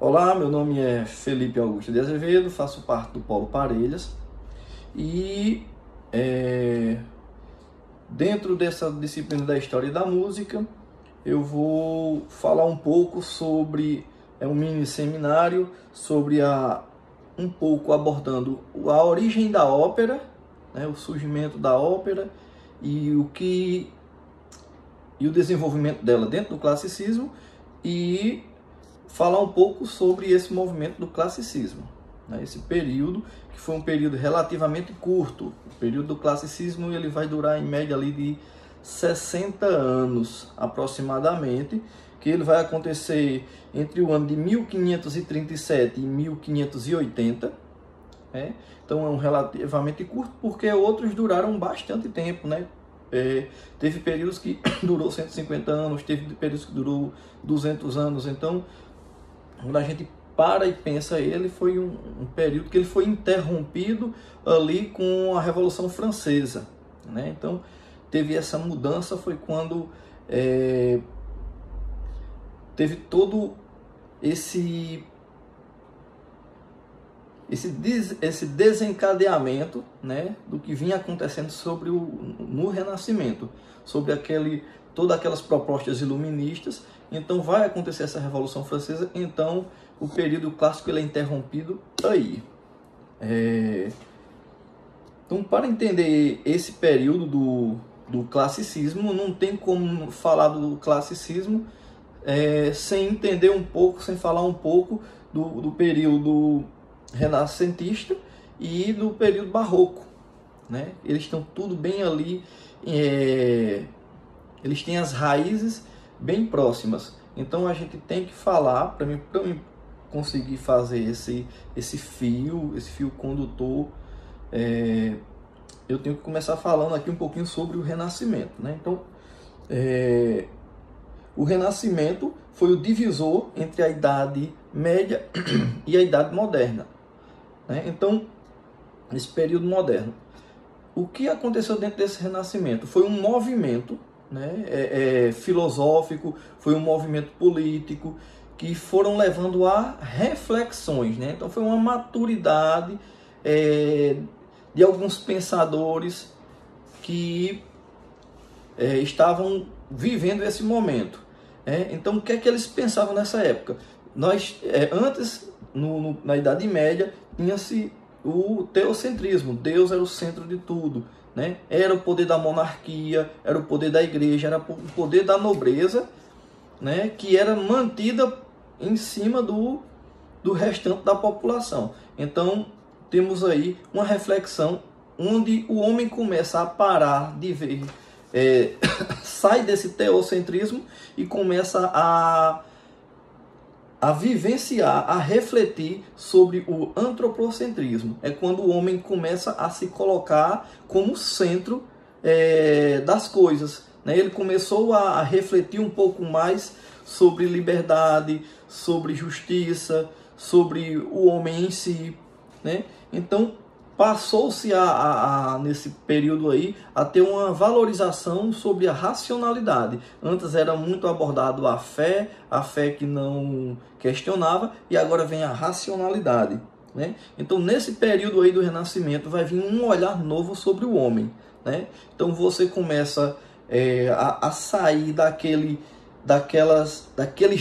Olá, meu nome é Felipe Augusto de Azevedo, faço parte do Polo Parelhas e dentro dessa disciplina da História da Música eu vou falar um pouco sobre um mini seminário sobre um pouco abordando a origem da ópera, né, o surgimento da ópera e o desenvolvimento dela dentro do classicismo e falar um pouco sobre esse movimento do classicismo, né? Esse período, que foi um período relativamente curto. O período do classicismo ele vai durar em média ali de 60 anos aproximadamente, que ele vai acontecer entre o ano de 1537 e 1580, né? Então é um relativamente curto, porque outros duraram bastante tempo, né? Teve períodos que durou 150 anos, teve períodos que durou 200 anos, então quando a gente para e pensa, ele foi um período que ele foi interrompido ali com a Revolução Francesa, né? Então teve essa mudança, foi quando teve todo esse desencadeamento, né, do que vinha acontecendo no Renascimento, sobre todas aquelas propostas iluministas. Então vai acontecer essa Revolução Francesa, então o período clássico ele é interrompido aí. Então, para entender esse período do classicismo, não tem como falar do classicismo sem entender um pouco, sem falar um pouco do período renascentista e do período barroco, né? Eles estão tudo bem ali, eles têm as raízes bem próximas. Então a gente tem que falar, para mim conseguir fazer esse fio condutor, eu tenho que começar falando aqui um pouquinho sobre o Renascimento, né? Então o Renascimento foi o divisor entre a Idade Média e a Idade Moderna, né? Então, esse período moderno, o que aconteceu dentro desse Renascimento? Foi um movimento, né, filosófico, foi um movimento político, que foram levando a reflexões, né? Então foi uma maturidade de alguns pensadores que estavam vivendo esse momento. Então o que é que eles pensavam nessa época? Antes, na Idade Média, tinha-se o teocentrismo, Deus era o centro de tudo, né? Era o poder da monarquia, era o poder da igreja, era o poder da nobreza, né? Que era mantida em cima do restante da população. Então temos aí uma reflexão onde o homem começa a parar de ver, sai desse teocentrismo e começa a vivenciar, a refletir sobre o antropocentrismo. É quando o homem começa a se colocar como centro das coisas, né? Ele começou a refletir um pouco mais sobre liberdade, sobre justiça, sobre o homem em si, né? Então passou-se nesse período aí a ter uma valorização sobre a racionalidade. Antes era muito abordado a fé que não questionava, e agora vem a racionalidade, né? Então nesse período aí do Renascimento vai vir um olhar novo sobre o homem, né? Então você começa a sair daqueles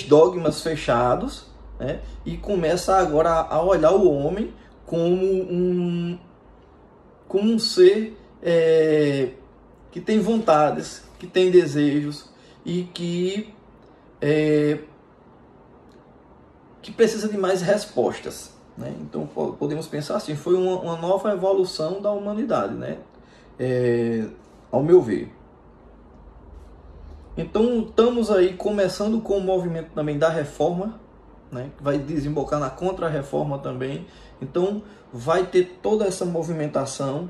dogmas fechados, né? E começa agora a olhar o homem como um ser que tem vontades, que tem desejos e que precisa de mais respostas, né? Então podemos pensar assim, foi uma nova evolução da humanidade, né? Ao meu ver. Então estamos aí começando com o movimento também da reforma, né? Que vai desembocar na contra-reforma também. Então vai ter toda essa movimentação,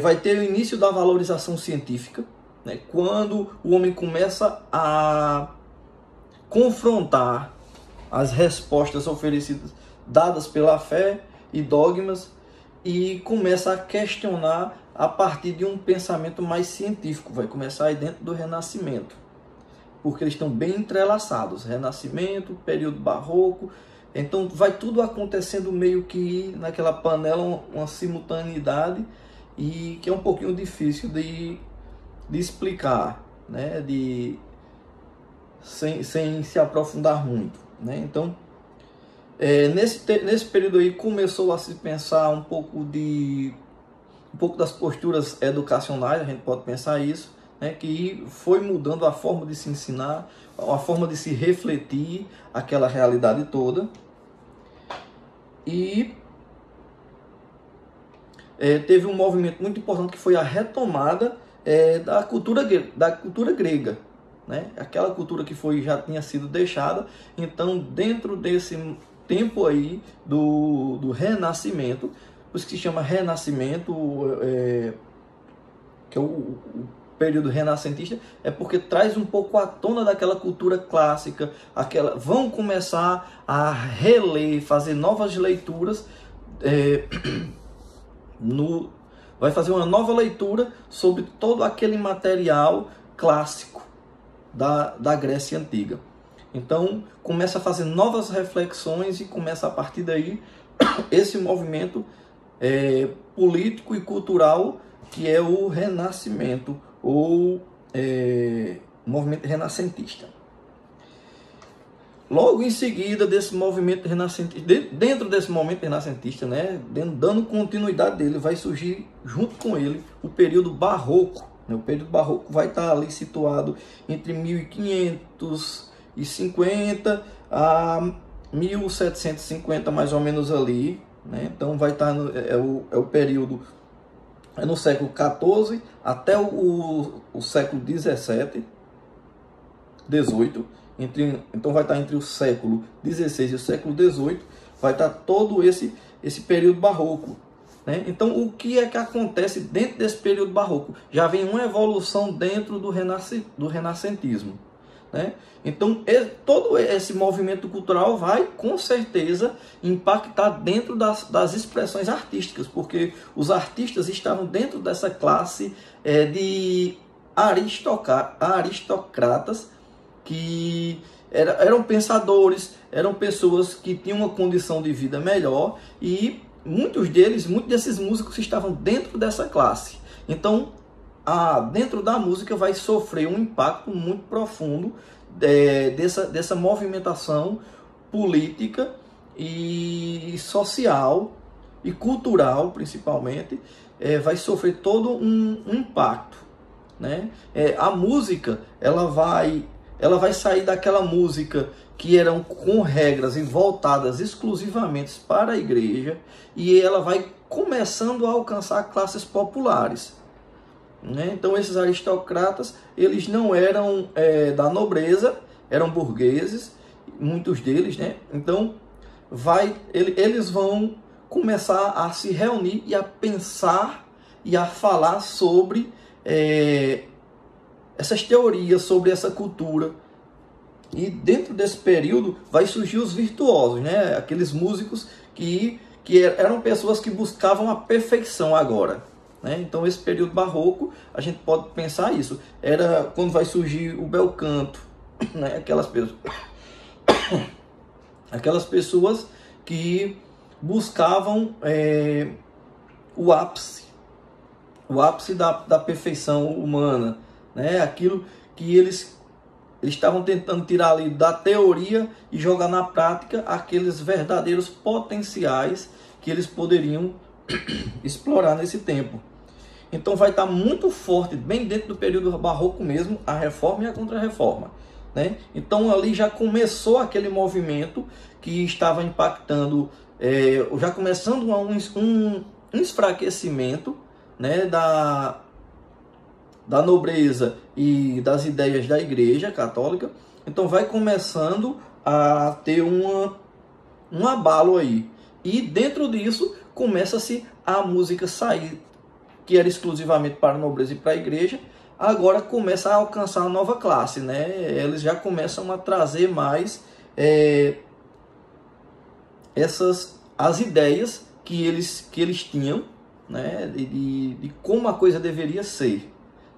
vai ter o início da valorização científica, né? Quando o homem começa a confrontar as respostas oferecidas, dadas pela fé e dogmas, e começa a questionar a partir de um pensamento mais científico. Vai começar aí dentro do Renascimento. porque eles estão bem entrelaçados, Renascimento, período barroco. Então vai tudo acontecendo meio que naquela panela, uma simultaneidade, e que é um pouquinho difícil de explicar, né? Sem se aprofundar muito, né? Então, nesse período aí começou a se pensar um pouco das posturas educacionais, a gente pode pensar isso, né? Que foi mudando a forma de se ensinar, a forma de se refletir aquela realidade toda. E teve um movimento muito importante que foi a retomada da cultura grega, né? Aquela cultura que já tinha sido deixada. Então, dentro desse tempo aí do Renascimento, por isso que se chama Renascimento, que é o período renascentista, é porque traz um pouco à tona daquela cultura clássica, vão começar a reler, fazer novas leituras, vai fazer uma nova leitura sobre todo aquele material clássico da Grécia Antiga. Então começa a fazer novas reflexões e começa a partir daí esse movimento político e cultural que é o Renascimento, ou movimento renascentista. Logo em seguida desse movimento renascentista, dentro desse movimento renascentista, né, dando continuidade dele, vai surgir junto com ele o período barroco. O período barroco vai estar ali situado entre 1550 a 1750, mais ou menos ali, né? Então vai estar o período no século XIV até o século XVII, XVIII. Então vai estar entre o século XVI e o século XVIII, vai estar todo esse período barroco, né? Então o que é que acontece dentro desse período barroco? Já vem uma evolução dentro do renascentismo, né? Então todo esse movimento cultural vai com certeza impactar dentro das expressões artísticas, porque os artistas estavam dentro dessa classe de aristocratas, que eram pensadores, eram pessoas que tinham uma condição de vida melhor, e muitos desses músicos estavam dentro dessa classe. Então, dentro da música vai sofrer um impacto muito profundo dessa movimentação política e social e cultural, principalmente, vai sofrer todo um impacto, né? A música ela vai sair daquela música que eram com regras e voltadas exclusivamente para a igreja, e ela vai começando a alcançar classes populares, né? Então esses aristocratas, eles não eram da nobreza, eram burgueses, muitos deles, né? Então eles vão começar a se reunir e a pensar e a falar sobre essas teorias, sobre essa cultura. E dentro desse período vai surgir os virtuosos, né? Aqueles músicos que eram pessoas que buscavam a perfeição agora, né? Então esse período barroco, a gente pode pensar isso, era quando vai surgir o bel canto, né? Aquelas pessoas que buscavam o ápice da perfeição humana, né? Aquilo que eles estavam tentando tirar ali da teoria e jogar na prática aqueles verdadeiros potenciais que eles poderiam explorar nesse tempo. Então vai estar muito forte, bem dentro do período barroco mesmo, a reforma e a contra-reforma, né? Então ali já começou aquele movimento que estava impactando, já começando um enfraquecimento, né, da nobreza e das ideias da Igreja Católica. Então vai começando a ter um abalo aí. E dentro disso começa-se a música sair, que era exclusivamente para a nobreza e para a Igreja, agora começa a alcançar uma nova classe, né? Eles já começam a trazer mais as ideias que eles tinham, né? De como a coisa deveria ser,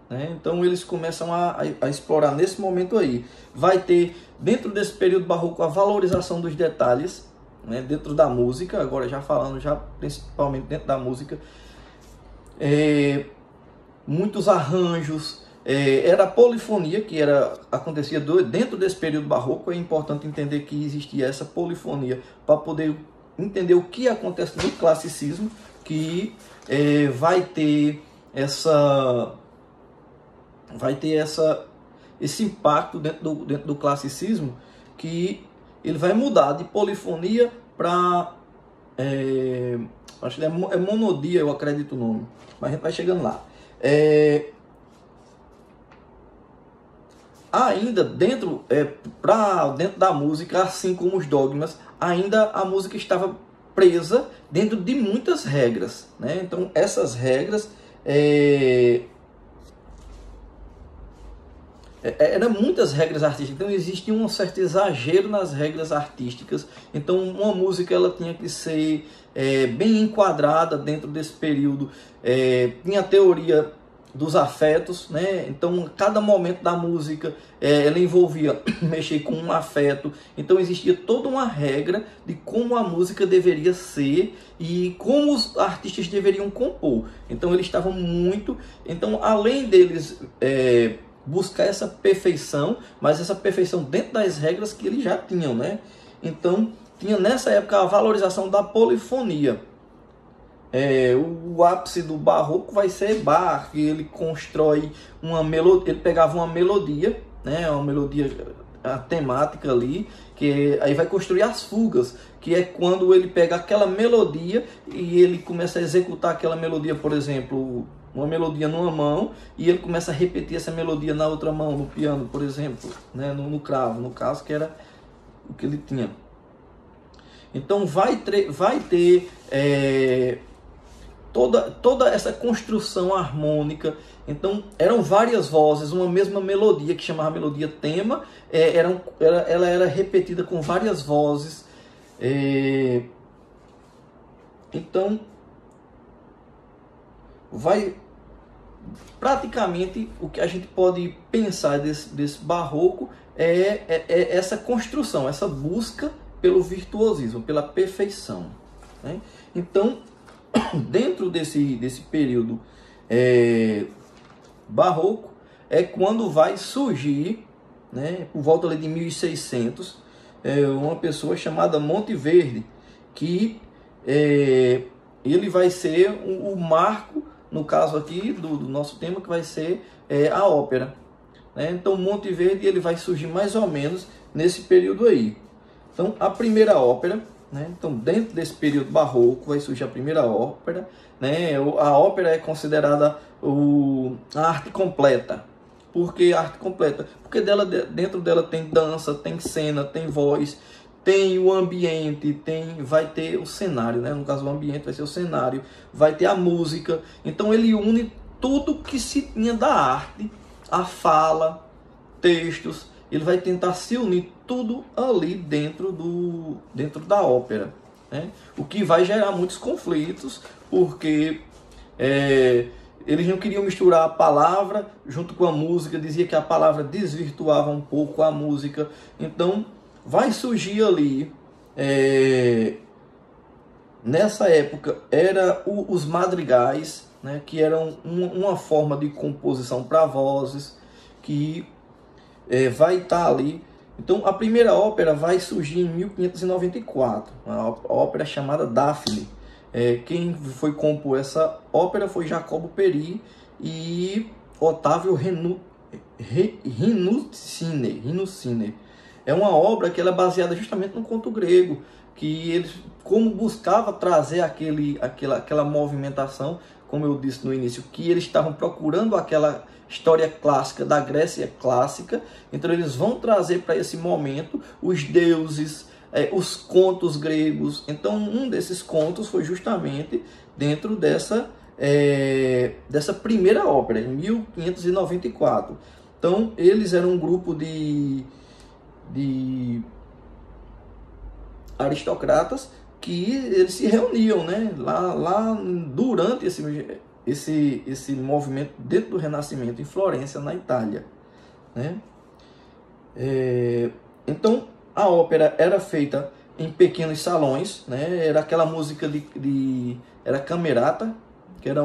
né? Então eles começam a explorar nesse momento aí. Vai ter, dentro desse período barroco, a valorização dos detalhes, né, dentro da música, agora já falando já principalmente dentro da música, muitos arranjos, era a polifonia que acontecia dentro desse período barroco. É importante entender que existia essa polifonia para poder entender o que acontece no classicismo, que vai ter esse impacto dentro do classicismo, que ele vai mudar de polifonia para acho que é monodia, eu acredito o nome, mas a gente vai chegando lá. Ainda dentro da música, assim como os dogmas, ainda a música estava presa dentro de muitas regras, né? Então essas regras eram muitas regras artísticas, então existia um certo exagero nas regras artísticas. Então uma música ela tinha que ser bem enquadrada dentro desse período. Tinha a teoria dos afetos, né? Então cada momento da música ela envolvia mexer com um afeto. Então existia toda uma regra de como a música deveria ser e como os artistas deveriam compor. Então eles estavam muito, então além deles buscar essa perfeição, mas essa perfeição dentro das regras que eles já tinham, né? Então tinha nessa época a valorização da polifonia. O ápice do barroco vai ser Bach, que ele constrói uma melodia, ele pegava uma melodia, né, uma melodia a temática ali, que aí vai construir as fugas, que é quando ele pega aquela melodia e ele começa a executar aquela melodia, por exemplo, uma melodia numa mão, e ele começa a repetir essa melodia na outra mão, no piano, por exemplo, né, no cravo, no caso, que era o que ele tinha. Então vai ter toda essa construção harmônica. Então eram várias vozes, uma mesma melodia, que chamava melodia tema, ela era repetida com várias vozes. Então praticamente o que a gente pode pensar desse barroco é essa construção, essa busca pelo virtuosismo, pela perfeição, né? Então dentro desse período barroco é quando vai surgir, né, por volta ali de 1600, uma pessoa chamada Monteverde, que ele vai ser o marco, no caso aqui do nosso tema, que vai ser a ópera, né? Então Monteverde ele vai surgir mais ou menos nesse período aí. Então a primeira ópera, né? Então dentro desse período barroco vai surgir a primeira ópera, né? A ópera é considerada a arte completa. Por que a arte completa? Porque dentro dela tem dança, tem cena, tem voz, tem o ambiente, vai ter o cenário, né? No caso o ambiente vai ser o cenário, vai ter a música. Então ele une tudo que se tinha da arte, a fala, textos. Ele vai tentar se unir tudo ali dentro da ópera, né? O que vai gerar muitos conflitos, porque eles não queriam misturar a palavra junto com a música, dizia que a palavra desvirtuava um pouco a música. Então vai surgir ali, nessa época, os madrigais, né, que eram uma forma de composição para vozes, que vai estar ali. Então a primeira ópera vai surgir em 1594, uma ópera chamada Daphne. Quem foi compor essa ópera foi Jacobo Peri e Otávio Rinuccine. É uma obra que ela é baseada justamente no conto grego, que eles, como buscava trazer aquela movimentação, como eu disse no início, que eles estavam procurando aquela história clássica da Grécia clássica. Então eles vão trazer para esse momento os deuses, os contos gregos. Então um desses contos foi justamente dentro dessa primeira ópera, em 1594. Então eles eram um grupo de aristocratas que eles se reuniam, né, lá durante esse movimento dentro do Renascimento em Florença, na Itália, né? Então, a ópera era feita em pequenos salões, né? Era aquela música era camerata, que era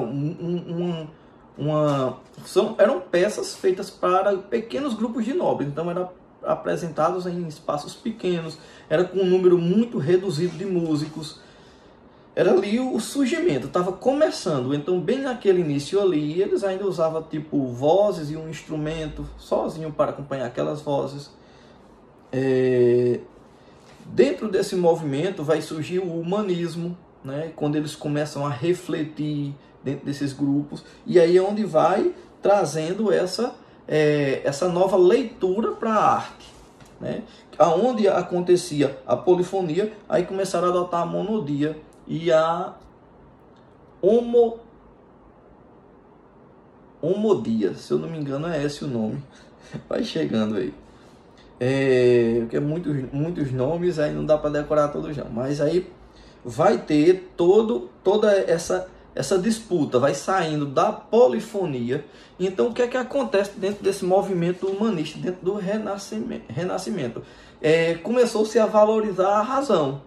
eram peças feitas para pequenos grupos de nobres. Então, eram apresentados em espaços pequenos, era com um número muito reduzido de músicos. Era ali o surgimento, estava começando. Então, bem naquele início ali, eles ainda usavam tipo vozes e um instrumento sozinho para acompanhar aquelas vozes. Dentro desse movimento vai surgir o humanismo, né? Quando eles começam a refletir dentro desses grupos, e aí é onde vai trazendo essa nova leitura para a arte, né? Aonde acontecia a polifonia, aí começaram a adotar a monodia e a homodia, se eu não me engano é esse o nome. Vai chegando aí. Porque muitos nomes, aí não dá para decorar todos não. Mas aí vai ter toda essa disputa, vai saindo da polifonia. Então o que é que acontece dentro desse movimento humanista, dentro do Renascimento? Começou-se a valorizar a razão,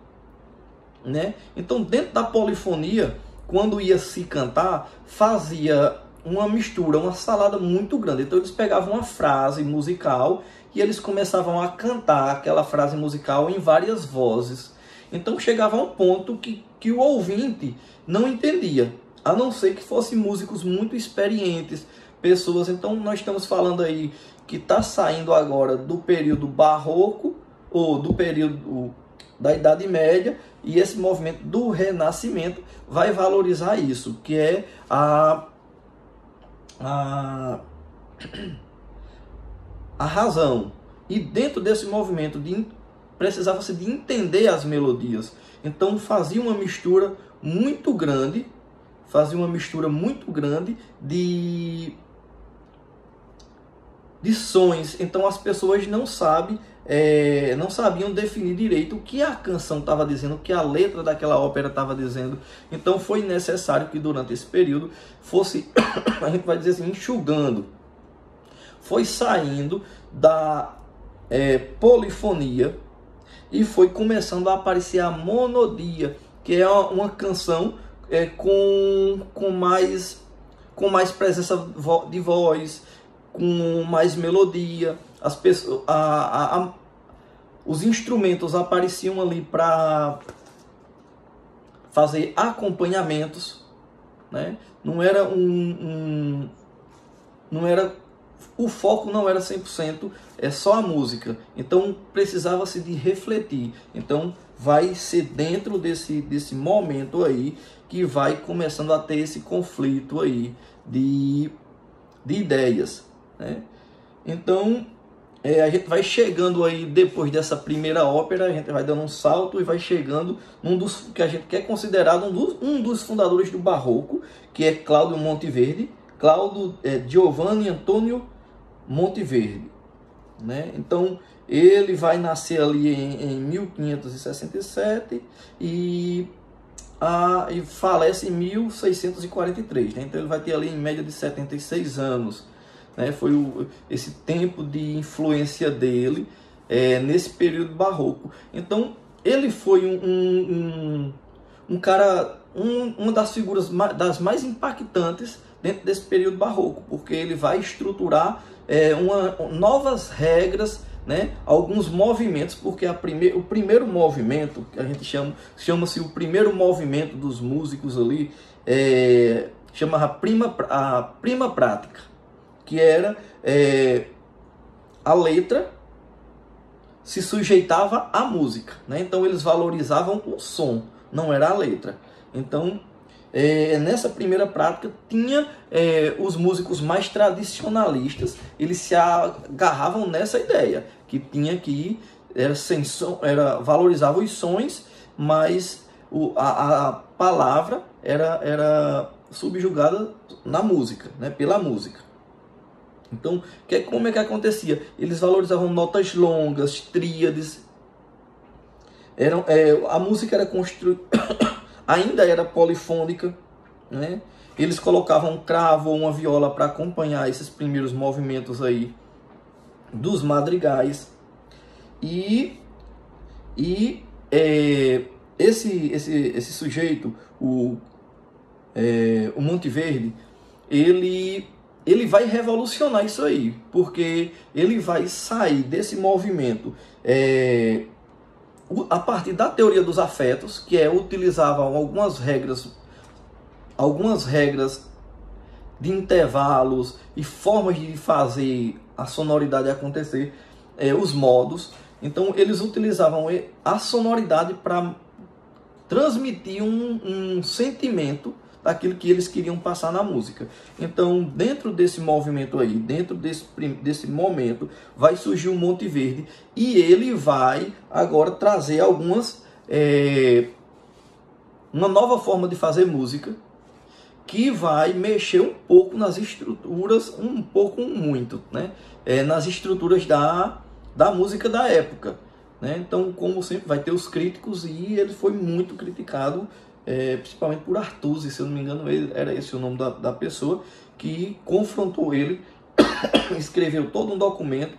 né? Então dentro da polifonia, quando ia se cantar, fazia uma mistura, uma salada muito grande. Então eles pegavam uma frase musical e eles começavam a cantar aquela frase musical em várias vozes. Então chegava a um ponto que o ouvinte não entendia, a não ser que fossem músicos muito experientes, pessoas. Então nós estamos falando aí que está saindo agora do período barroco, ou do período da Idade Média, e esse movimento do Renascimento vai valorizar isso, que é a razão. E dentro desse movimento precisava-se de entender as melodias. Então fazia uma mistura muito grande, de sons. Então as pessoas não sabiam definir direito o que a canção estava dizendo, o que a letra daquela ópera estava dizendo. Então foi necessário que durante esse período fosse, a gente vai dizer assim, enxugando. Foi saindo da polifonia e foi começando a aparecer a monodia, que é uma canção com mais presença de voz, com mais melodia. As pessoas, os instrumentos apareciam ali para fazer acompanhamentos, né? Não era o foco não era 100%, só a música. Então precisava-se de refletir. Então vai ser dentro desse momento aí que vai começando a ter esse conflito aí de ideias, né? Então a gente vai chegando aí, depois dessa primeira ópera, a gente vai dando um salto e vai chegando num dos que a gente quer considerado um dos fundadores do Barroco, que é Cláudio Monteverdi, Giovanni Antonio Monteverdi, né? Então ele vai nascer ali em 1567 e falece em 1643, né? Então ele vai ter ali em média de 76 anos, né? Foi esse tempo de influência dele nesse período barroco. Então ele foi um cara, uma das figuras das mais impactantes dentro desse período barroco, porque ele vai estruturar novas regras, né? Alguns movimentos, porque o primeiro movimento, que a gente chama-se o primeiro movimento dos músicos ali, chama a prima prática, que era a letra se sujeitava à música, né? Então eles valorizavam o som, não era a letra. Então nessa primeira prática tinha os músicos mais tradicionalistas, eles se agarravam nessa ideia, que tinha que valorizava os sons, mas a palavra era subjugada na música, né, pela música. Então, como é que acontecia? Eles valorizavam notas longas, tríades. A música era construída, ainda era polifônica, né? Eles colocavam um cravo ou uma viola para acompanhar esses primeiros movimentos aí dos madrigais. Esse sujeito, o Monteverde, ele vai revolucionar isso aí, porque ele vai sair desse movimento a partir da teoria dos afetos, que utilizavam algumas regras de intervalos e formas de fazer a sonoridade acontecer, os modos. Então eles utilizavam a sonoridade para transmitir um sentimento daquilo que eles queriam passar na música. Então, dentro desse movimento aí, dentro desse momento, vai surgir o Monteverde, e ele vai agora trazer uma nova forma de fazer música, que vai mexer um pouco nas estruturas, muito, né? Nas estruturas da música da época, né? Então, como sempre, vai ter os críticos, e ele foi muito criticado, principalmente por Artusi, se eu não me engano, era esse o nome da pessoa que confrontou ele, escreveu todo um documento,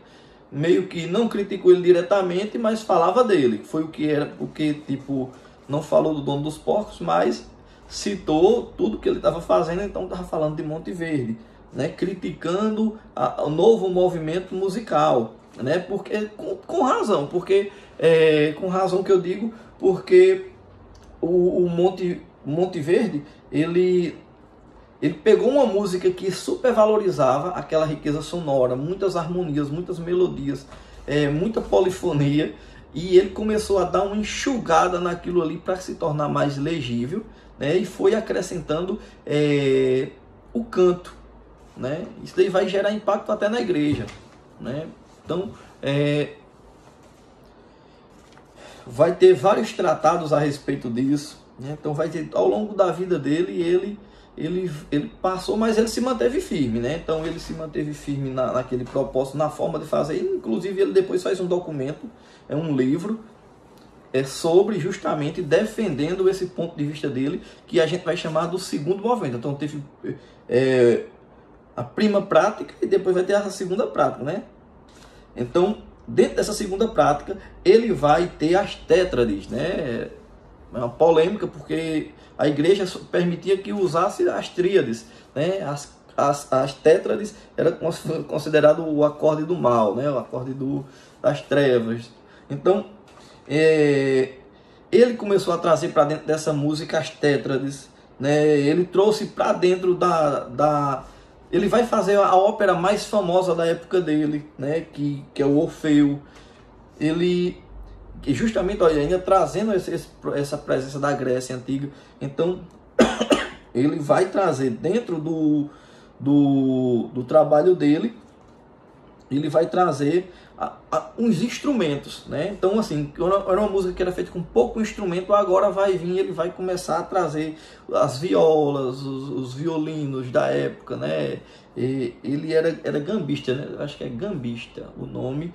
meio que não criticou ele diretamente, mas falava dele, foi o que era, porque tipo, não falou do Dono dos Porcos, mas citou tudo que ele estava fazendo. Então estava falando de Monteverde, né, criticando o novo movimento musical, né, porque com razão, porque com razão que eu digo, porque o Monteverde, ele pegou uma música que supervalorizava aquela riqueza sonora, muitas harmonias, muitas melodias, muita polifonia, e ele começou a dar uma enxugada naquilo ali para se tornar mais legível, né, e foi acrescentando o canto, né? Isso daí vai gerar impacto até na igreja, né? Então, vai ter vários tratados a respeito disso, né? Então vai ter, ao longo da vida dele, ele passou, mas ele se manteve firme, né? Então ele se manteve firme naquele propósito, na forma de fazer. Inclusive ele depois faz um documento, um livro, sobre justamente defendendo esse ponto de vista dele, que a gente vai chamar do segundo movimento. Então teve a prima prática, e depois vai ter a segunda prática, né? Então, dentro dessa segunda prática, ele vai ter as tétrades, né? É uma polêmica, porque a igreja permitia que usasse as tríades, né? As tétrades era considerado o acorde do mal, né? O acorde das trevas. Então, ele começou a trazer para dentro dessa música as tétrades, né? Ele trouxe para dentro ele vai fazer a ópera mais famosa da época dele, né? Que é o Orfeu. Ele, justamente, olha, ainda trazendo essa presença da Grécia Antiga. Então, ele vai trazer dentro do trabalho dele, ele vai trazer uns instrumentos, né? Então, assim, era uma música que era feita com pouco instrumento, agora ele vai começar a trazer as violas, os violinos da época, né? Ele era gambista, né? Acho que é gambista o nome,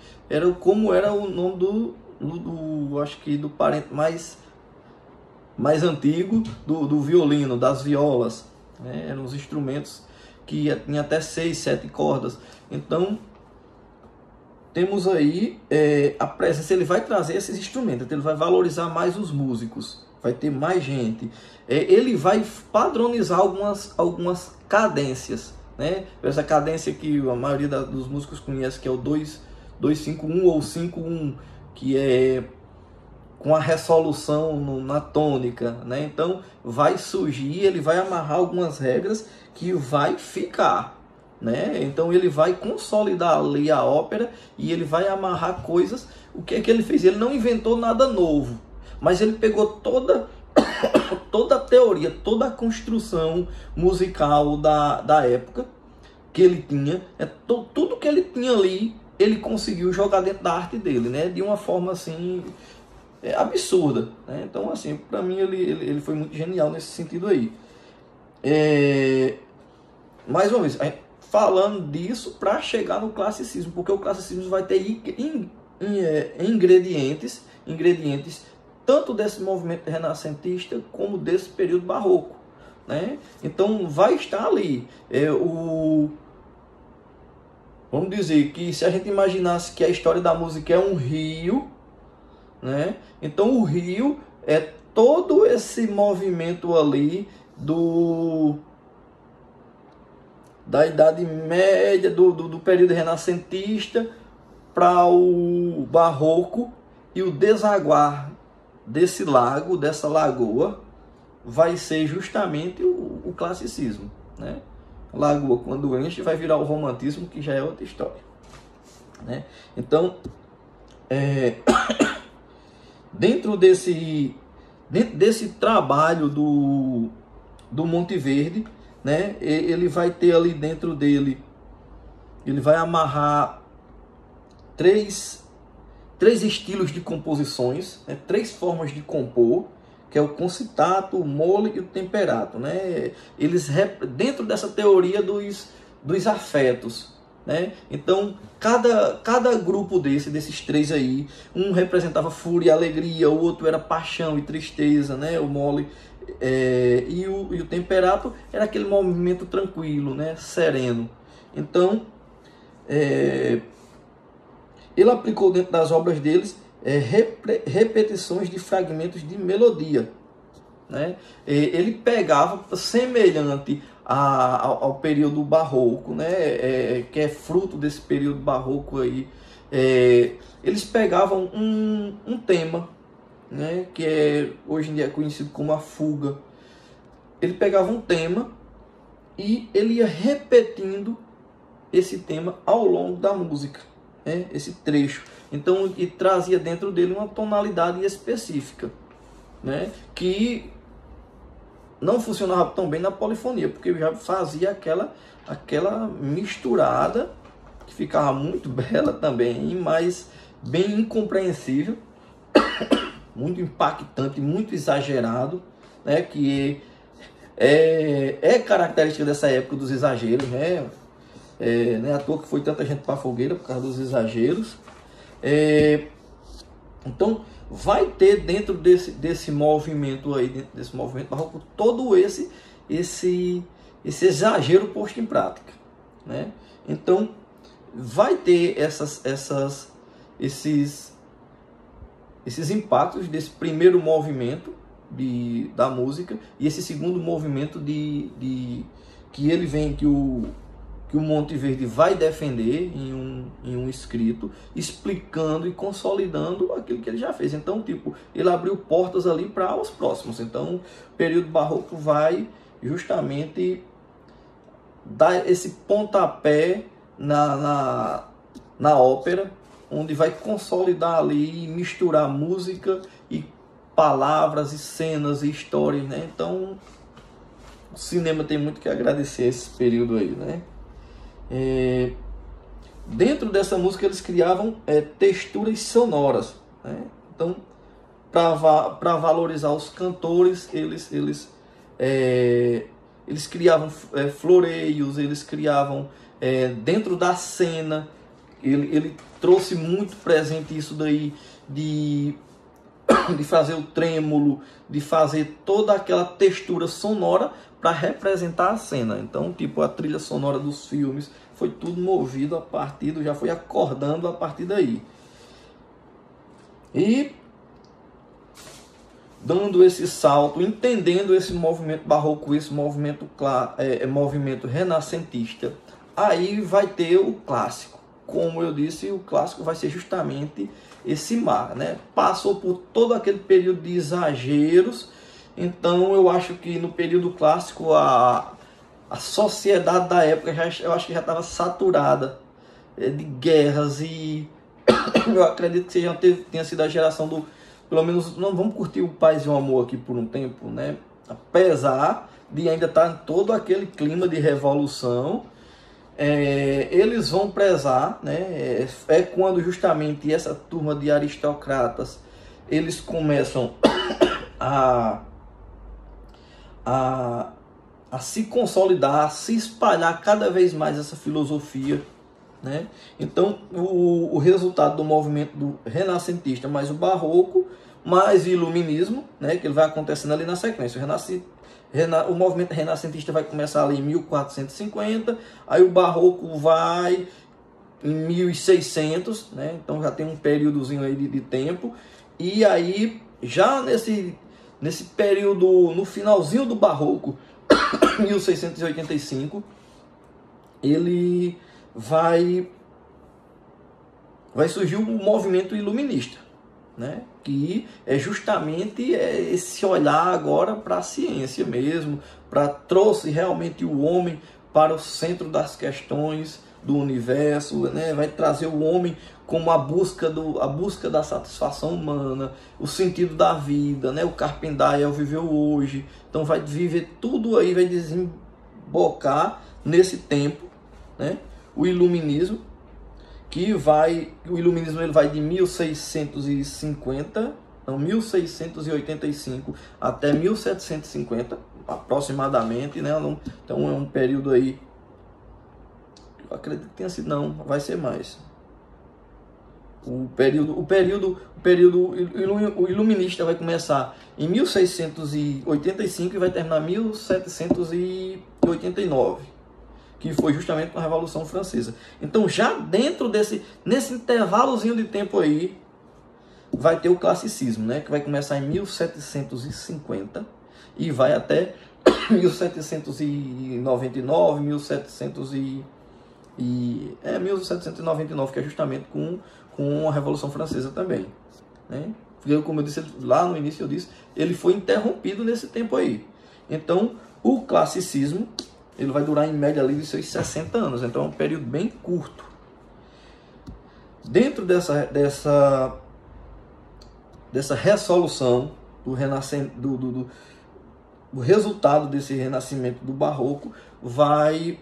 como era o nome acho que do parente mais antigo do violino, das violas, né? Eram os instrumentos que tinha até 6, 7 cordas. Então, temos aí a presença. Ele vai trazer esses instrumentos, ele vai valorizar mais os músicos, vai ter mais gente. Ele vai padronizar algumas cadências, né? Essa cadência que a maioria dos músicos conhece, que é o 2-5-1 ou 5-1, que é com a resolução na tônica, né? Então vai surgir, ele vai amarrar algumas regras que vai ficar, né? Então ele vai consolidar ali a ópera, e ele vai amarrar coisas. O que é que ele fez? Ele não inventou nada novo, mas ele pegou toda a teoria, toda a construção musical da época que ele tinha, tudo que ele tinha ali, ele conseguiu jogar dentro da arte dele, né? De uma forma assim absurda, né? Então, assim, para mim ele foi muito genial nesse sentido aí. Mais uma vez, falando disso para chegar no classicismo, porque o classicismo vai ter ingredientes tanto desse movimento renascentista como desse período barroco, né? Então vai estar ali. Vamos dizer que se a gente imaginasse que a história da música é um rio, né? Então o rio é todo esse movimento ali da Idade Média, do período renascentista para o Barroco, e o desaguar desse lago, dessa lagoa, vai ser justamente o classicismo, né? A lagoa, quando enche, vai virar o romantismo, que já é outra história, né? Então, dentro desse trabalho do Monteverde, né? Ele vai ter ali dentro dele, ele vai amarrar três estilos de composições, né? 3 formas de compor, que é o concitato, o mole e o temperato, né? Eles dentro dessa teoria dos afetos, né? Então cada grupo desses 3 aí, um representava fúria e alegria, o outro era paixão e tristeza, né? O mole e o temperato era aquele movimento tranquilo, né? Sereno. Então ele aplicou dentro das obras deles repetições de fragmentos de melodia, né? Ele pegava, semelhante ao período barroco, né? Que é fruto desse período barroco aí, eles pegavam um tema, né? Que hoje em dia é conhecido como a fuga. Ele pegava um tema e ele ia repetindo esse tema ao longo da música, né? Esse trecho. Então, e trazia dentro dele uma tonalidade específica, né? Que não funcionava tão bem na polifonia, porque já fazia aquela misturada que ficava muito bela também, mas bem incompreensível, muito impactante, muito exagerado, né? Que é característica dessa época dos exageros, né? Não é à toa que foi tanta gente para a fogueira por causa dos exageros. Então vai ter dentro desse movimento aí, dentro desse movimento barroco, todo esse exagero posto em prática, né? Então vai ter esses impactos desse primeiro movimento da música e esse segundo movimento que ele vem, que o Monteverde vai defender em um escrito, explicando e consolidando aquilo que ele já fez. Então, tipo, ele abriu portas ali para os próximos. Então, o período barroco vai justamente dar esse pontapé na ópera, onde vai consolidar ali, misturar música e palavras e cenas e histórias, né? Então, o cinema tem muito que agradecer esse período aí, né? Dentro dessa música eles criavam texturas sonoras, né? Então, para valorizar os cantores, eles criavam floreios, eles criavam dentro da cena. Ele trouxe muito presente isso daí de fazer o trêmulo, de fazer toda aquela textura sonora para representar a cena. Então, tipo, a trilha sonora dos filmes foi tudo movido a partir já foi acordando a partir daí. E dando esse salto, entendendo esse movimento barroco, esse movimento movimento renascentista, aí vai ter o clássico. Como eu disse, o clássico vai ser justamente esse mar, né? Passou por todo aquele período de exageros. Então eu acho que no período clássico a sociedade da época eu acho que já estava saturada de guerras, e eu acredito que tenha sido a geração do, pelo menos, não vamos curtir o paz e o amor aqui por um tempo, né? Apesar de ainda estar em todo aquele clima de revolução, eles vão prezar, né? É quando justamente essa turma de aristocratas eles começam a se consolidar, a se espalhar cada vez mais essa filosofia, né? Então o resultado do movimento do renascentista mais o barroco mais o iluminismo, né? Que ele vai acontecendo ali na sequência. O movimento renascentista vai começar ali em 1450, aí o barroco vai em 1600, né? Então já tem um períodozinho aí de tempo, e aí já nesse período, no finalzinho do barroco, 1685, ele vai surgir o movimento iluminista, né? Que é justamente esse olhar agora para a ciência mesmo, trouxe realmente o homem para o centro das questões do universo, né? Vai trazer o homem como a busca da satisfação humana, o sentido da vida, né? O Carpe Diem é o viver hoje. Então vai viver tudo aí, vai desembocar nesse tempo, né? O iluminismo, o iluminismo ele vai de 1685 até 1750 aproximadamente, né? Então é um período aí, eu acredito que tenha sido, não, vai ser mais. O iluminista vai começar em 1685 e vai terminar em 1789, que foi justamente com a Revolução Francesa. Então, já nesse intervalozinho de tempo aí, vai ter o classicismo, né? Que vai começar em 1750 e vai até 1799, 1799, que é justamente com a Revolução Francesa também, né? Porque, como eu disse lá no início, ele foi interrompido nesse tempo aí. Então, o classicismo ele vai durar em média ali de seus 60 anos, então é um período bem curto. Dentro dessa resolução do resultado desse renascimento do barroco, vai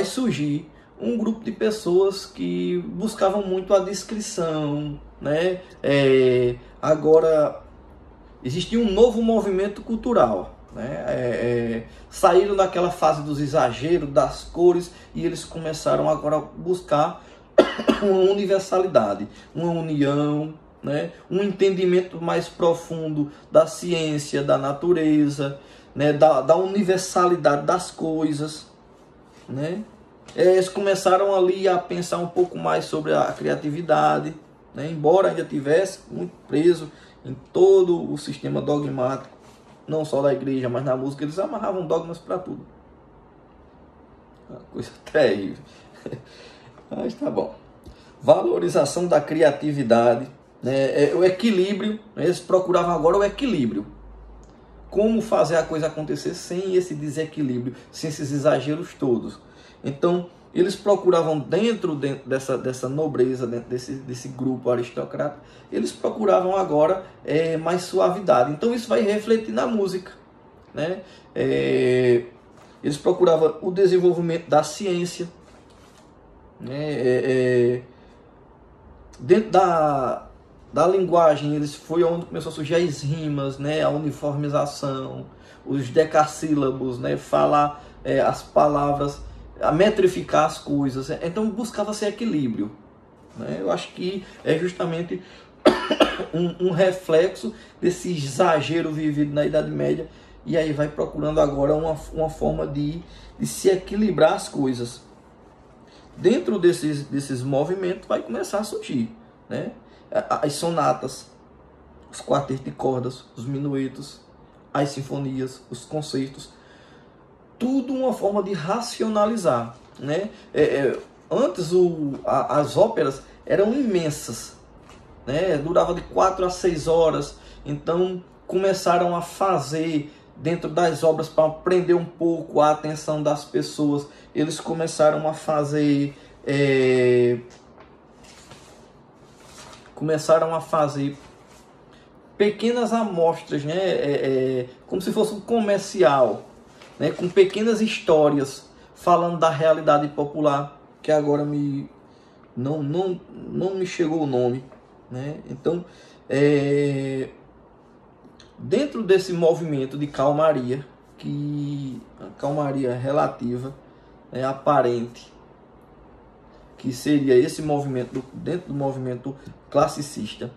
surgir um grupo de pessoas que buscavam muito a descrição, né? Agora existia um novo movimento cultural, né? Saíram daquela fase dos exageros, das cores, e eles começaram agora a buscar uma universalidade, uma união, né? Um entendimento mais profundo da ciência, da natureza, né? da universalidade das coisas, né? Eles começaram ali a pensar um pouco mais sobre a criatividade, né? Embora ainda tivesse muito preso em todo o sistema dogmático, não só da igreja, mas na música, eles amarravam dogmas para tudo. Uma coisa terrível. Mas tá bom. Valorização da criatividade, né? O equilíbrio, né? Eles procuravam agora o equilíbrio. Como fazer a coisa acontecer sem esse desequilíbrio, sem esses exageros todos. Então, eles procuravam dentro dessa nobreza, dentro desse grupo aristocrata, eles procuravam agora mais suavidade. Então, isso vai refletir na música, né? Eles procuravam o desenvolvimento da ciência, né? Dentro da linguagem, foi onde começou a surgir as rimas, né? A uniformização, os decassílabos, né? Falar as palavras, a metrificar as coisas. Então buscava-se equilíbrio, né? Eu acho que é justamente um reflexo desse exagero vivido na Idade Média, e aí vai procurando agora uma forma de se equilibrar as coisas. Dentro desses movimentos vai começar a surgir, né? As sonatas, os quartetos de cordas, os minuetos, as sinfonias, os concertos, tudo uma forma de racionalizar, né? Antes as óperas eram imensas, né? Durava de 4 a 6 horas, então começaram a fazer dentro das obras para prender um pouco a atenção das pessoas. Eles começaram a fazer pequenas amostras, né? Como se fosse um comercial, né? Com pequenas histórias falando da realidade popular, que agora não me chegou o nome, né? Então, dentro desse movimento de calmaria, que a calmaria relativa, aparente, que seria esse movimento dentro do movimento classicista,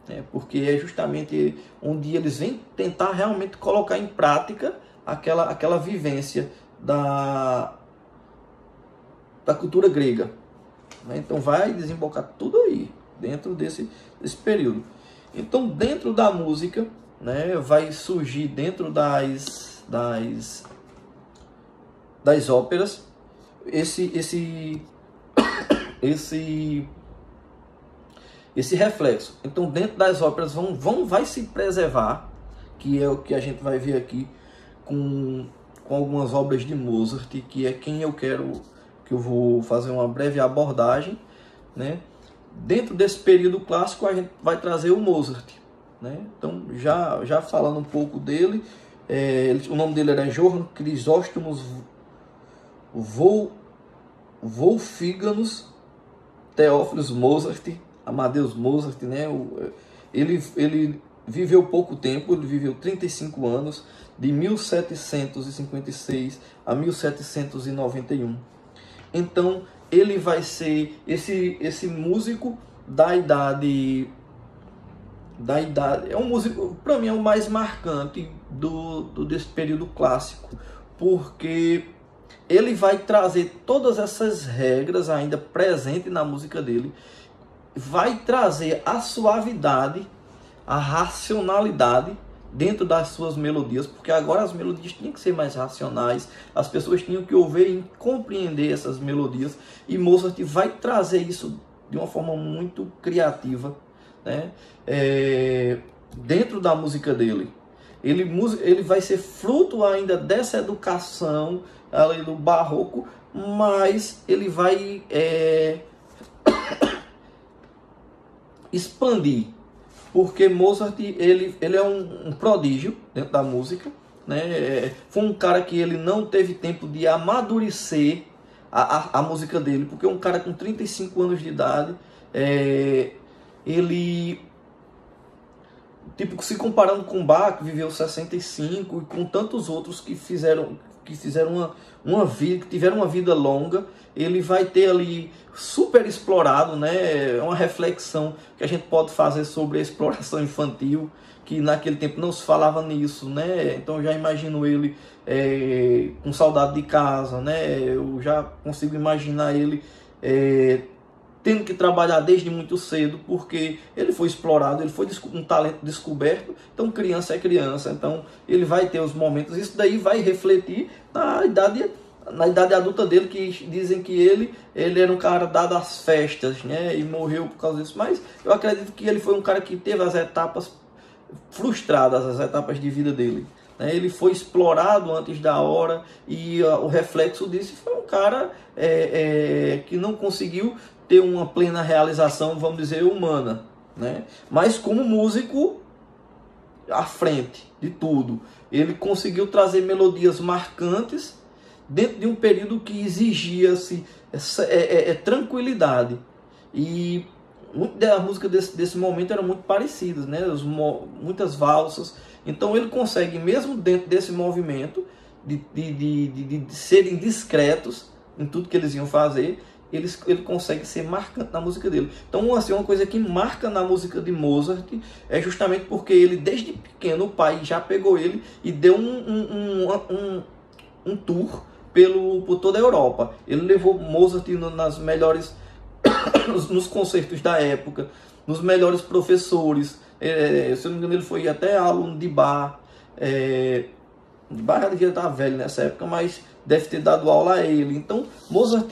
né? Porque é justamente onde eles vêm tentar realmente colocar em prática aquela vivência da cultura grega, né? Então vai desembocar tudo aí, dentro desse período. Então, dentro da música, né, vai surgir dentro das óperas esse reflexo. Então, dentro das óperas vai se preservar, que é o que a gente vai ver aqui com algumas obras de Mozart, que é quem eu vou fazer uma breve abordagem, né? Dentro desse período clássico a gente vai trazer o Mozart, né? Então, já falando um pouco dele, o nome dele era Johann Chrysostomos Wolfgangus Theophilus Mozart, Amadeus Mozart, né? Ele viveu pouco tempo, ele viveu 35 anos, de 1756 a 1791. Então, ele vai ser esse músico da idade, é um músico, para mim, é o mais marcante desse período clássico, porque ele vai trazer todas essas regras ainda presentes na música dele, vai trazer a suavidade, a racionalidade dentro das suas melodias, porque agora as melodias tinham que ser mais racionais, as pessoas tinham que ouvir e compreender essas melodias, e Mozart vai trazer isso de uma forma muito criativa, né? Dentro da música dele. Ele vai ser fruto ainda dessa educação ali do barroco, mas ele vai expandir, porque Mozart ele é um prodígio dentro da música, né? Foi um cara que ele não teve tempo de amadurecer a música dele, porque um cara com 35 anos de idade, ele, tipo, se comparando com Bach, que viveu 65, e com tantos outros que fizeram uma vida, que tiveram uma vida longa, ele vai ter ali super explorado, né? É uma reflexão que a gente pode fazer sobre a exploração infantil, que naquele tempo não se falava nisso, né? Então eu já imagino ele com saudade de casa, né? Eu já consigo imaginar ele tendo que trabalhar desde muito cedo, porque ele foi explorado, ele foi um talento descoberto. Então criança é criança, então ele vai ter os momentos, isso daí vai refletir na idade adulta dele, que dizem que ele era um cara dado às festas, né, e morreu por causa disso. Mas eu acredito que ele foi um cara que teve as etapas frustradas, as etapas de vida dele, né? Ele foi explorado antes da hora, e o reflexo disso foi um cara que não conseguiu ter uma plena realização, vamos dizer, humana, né? Mas como músico à frente de tudo, ele conseguiu trazer melodias marcantes dentro de um período que exigia-se tranquilidade, e muitas das músicas desse momento eram muito parecidas, né? Muitas valsas. Então ele consegue, mesmo dentro desse movimento de serem discretos em tudo que eles iam fazer, ele consegue ser marcante na música dele. Então, assim, uma coisa que marca na música de Mozart é justamente porque ele, desde pequeno, o pai já pegou ele e deu um tour por toda a Europa. Ele levou Mozart nas melhores nos concertos da época, nos melhores professores. Se eu não me engano, ele foi até aluno de Bach. Bach já devia estar velho nessa época, mas deve ter dado aula a ele. Então, Mozart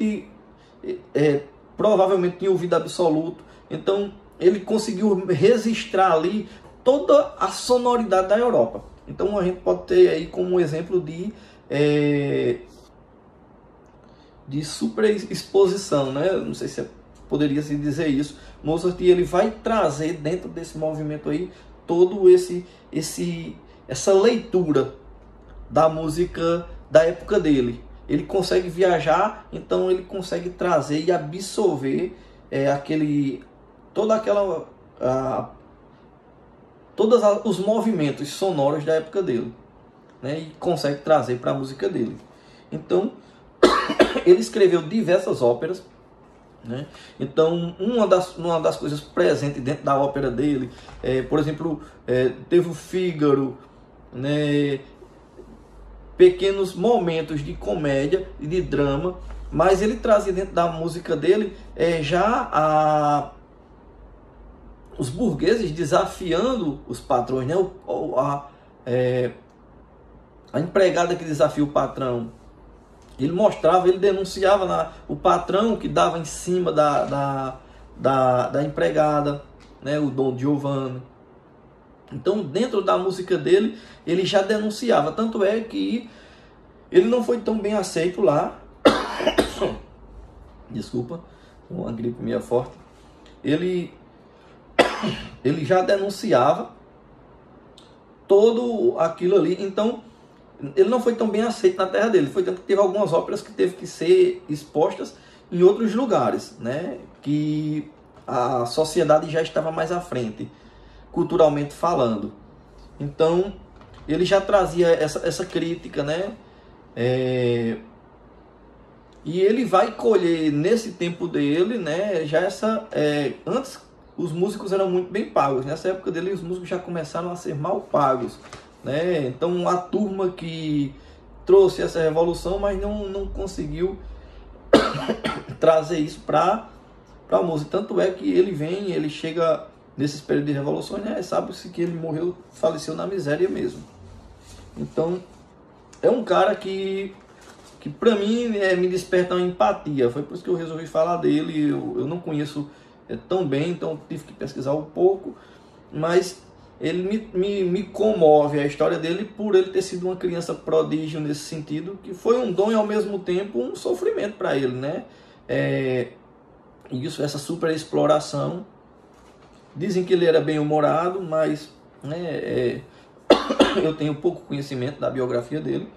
provavelmente tinha ouvido absoluto. Então, ele conseguiu registrar ali toda a sonoridade da Europa. Então, a gente pode ter aí como um exemplo de superexposição, né? Não sei se poderia se dizer isso. Mozart, ele vai trazer dentro desse movimento aí todo essa leitura da música da época dele. Ele consegue viajar, então ele consegue trazer e absorver todos os movimentos sonoros da época dele, né? E consegue trazer para a música dele. Então, ele escreveu diversas óperas, né? Então, uma das coisas presentes dentro da ópera dele, por exemplo, teve o Fígaro, né? Pequenos momentos de comédia e de drama, mas ele trazia dentro da música dele os burgueses desafiando os patrões, né? A empregada que desafia o patrão. Ele mostrava, ele denunciava o patrão que dava em cima da empregada, né? O Don Giovanni. Então, dentro da música dele, ele já denunciava. Tanto é que ele não foi tão bem aceito lá. Desculpa, uma gripe meio forte. Ele já denunciava todo aquilo ali. Então, ele não foi tão bem aceito na terra dele. Foi tanto que teve algumas óperas que teve que ser expostas em outros lugares, né? Que a sociedade já estava mais à frente, culturalmente falando. Então, ele já trazia essa crítica, né? E ele vai colher nesse tempo dele, né? Já antes os músicos eram muito bem pagos. Nessa época dele, os músicos já começaram a ser mal pagos, né? Então, a turma que trouxe essa revolução, mas não conseguiu trazer isso para a música. Tanto é que ele chega nesses períodos de revoluções, né? Sabe-se que ele faleceu na miséria mesmo. Então, é um cara que para mim me desperta uma empatia. Foi por isso que eu resolvi falar dele. Eu não conheço tão bem, então tive que pesquisar um pouco, mas ele me comove a história dele por ele ter sido uma criança prodígio nesse sentido, que foi um dom e ao mesmo tempo um sofrimento para ele, né? Essa super exploração. Dizem que ele era bem humorado, mas né, eu tenho pouco conhecimento da biografia dele,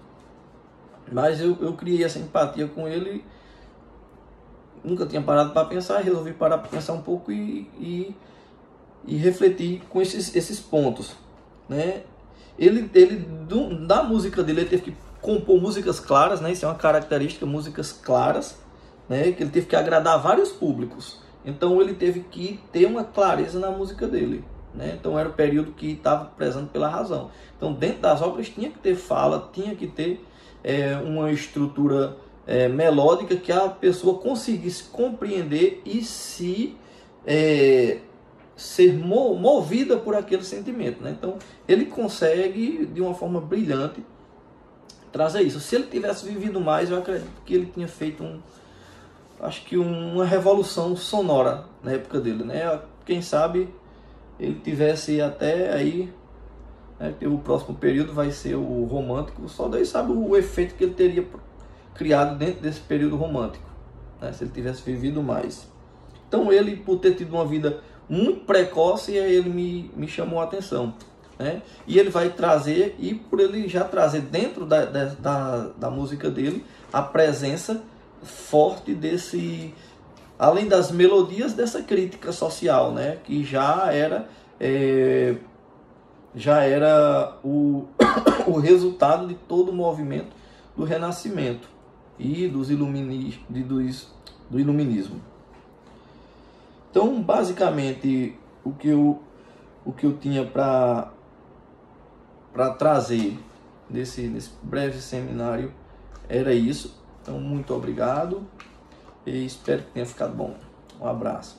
mas eu criei essa empatia com ele. Nunca tinha parado para pensar, resolvi parar para pensar um pouco e refletir com esses pontos, né? Da música dele, ele teve que compor músicas claras, né? Isso é uma característica, músicas claras, né? Que ele teve que agradar vários públicos. Então ele teve que ter uma clareza na música dele, né? Então era o período que estava prezando pela razão. Então dentro das obras tinha que ter fala, tinha que ter uma estrutura melódica que a pessoa conseguisse compreender e ser movida por aquele sentimento, né? Então ele consegue de uma forma brilhante trazer isso. Se ele tivesse vivido mais, eu acredito que ele tinha feito uma revolução sonora na época dele, né? Quem sabe ele tivesse até aí, né? O próximo período vai ser o romântico, só daí sabe o efeito que ele teria criado dentro desse período romântico, né? Se ele tivesse vivido mais. Então ele, por ter tido uma vida muito precoce, ele me chamou a atenção, né? E ele vai trazer, e por ele já trazer dentro da música dele a presença forte além das melodias, dessa crítica social, né? Que já era o resultado de todo o movimento do Renascimento e do Iluminismo. Então, basicamente, o que eu tinha para trazer nesse breve seminário era isso. Então, muito obrigado e espero que tenha ficado bom. Um abraço.